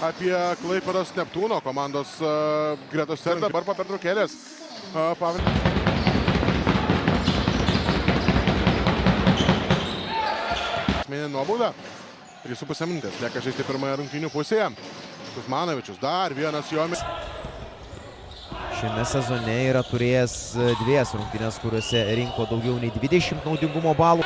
Apie Klaipėdos Neptūno komandos gretose ir dabar po pertraukėlės. Asmeninė nuobauda. 3,5 minutės. Lieka žaisti pirmąją rungtynių pusėje. Kuzmanovičius dar vienas jomis. Šiame sezone yra turėjęs 2 rungtynės, kuriuose rinko daugiau nei 20 naudingumo balų.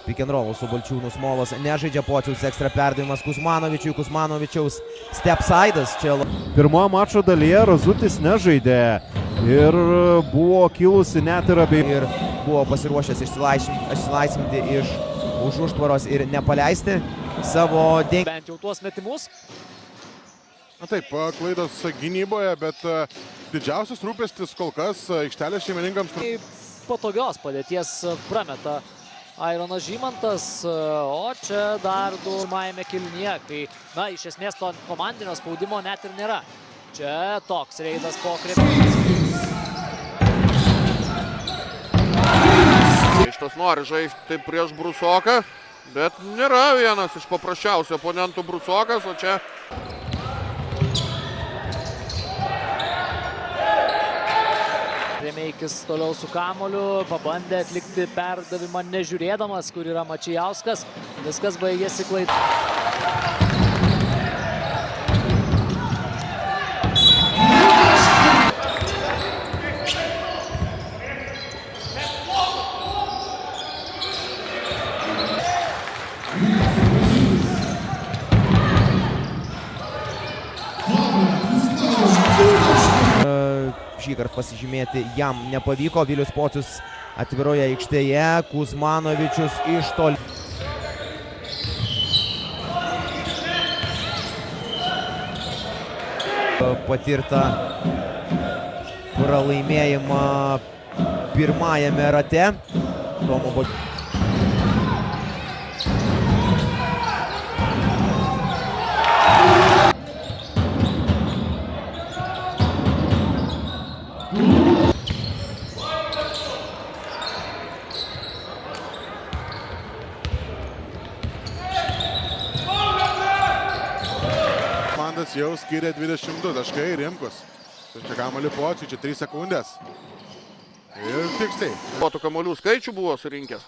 Pick and roll su Balčiūnu Smolas nežaidžia, Pociaus ekstra perdavimas Kuzmanovičiui, Kuzmanovičiaus stepsidas čia. Pirmoje mačo dalyje Razutis nežaidė ir buvo kilusi net ir ir buvo pasiruošęs išsilaisvinti iš už užtvaros ir nepaleisti savo bent jau tuos metimus. Na taip, klaidos gynyboje, bet didžiausias rūpestis kol kas aikštelės šeimininkams. Patogios padėties prameta Aironas Žymantas, o čia dar pirmajame kėlinyje, kai, na, iš esmės to komandinio spaudimo net ir nėra. Čia toks reidas po krepšio. Šitas nori žaisti prieš Brusoką, bet nėra vienas iš paprasčiausių oponentų Brusokas, o čia... Remeikis toliau su kamuoliu, pabandė atlikti perdavimą nežiūrėdamas, kur yra Mačijauskas. Viskas baigėsi klaida. Šįkart pasižymėti jam nepavyko. Vilius Pocius atviroje aikštėje, Kuzmanovičius iš toli. Patirta pralaimėjimą pirmajame rate. Komandas jau skiria 22 taškai Rimkus. Čia kamuolį Pociui, čia 3 sekundės. Ir tiksliai. Tų kamuolių skaičių buvo surinkęs.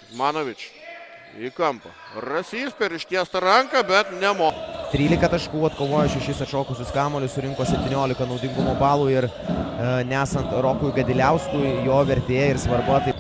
Kuzmanovič į kampą. Rasys per ištiestą ranką, bet nemo. 13 taškų atkovojo 6 atšokusius kamuolius, surinko 17 naudingumo balų ir nesant Rokui Gadiliauskui, jo vertė ir svarba taip.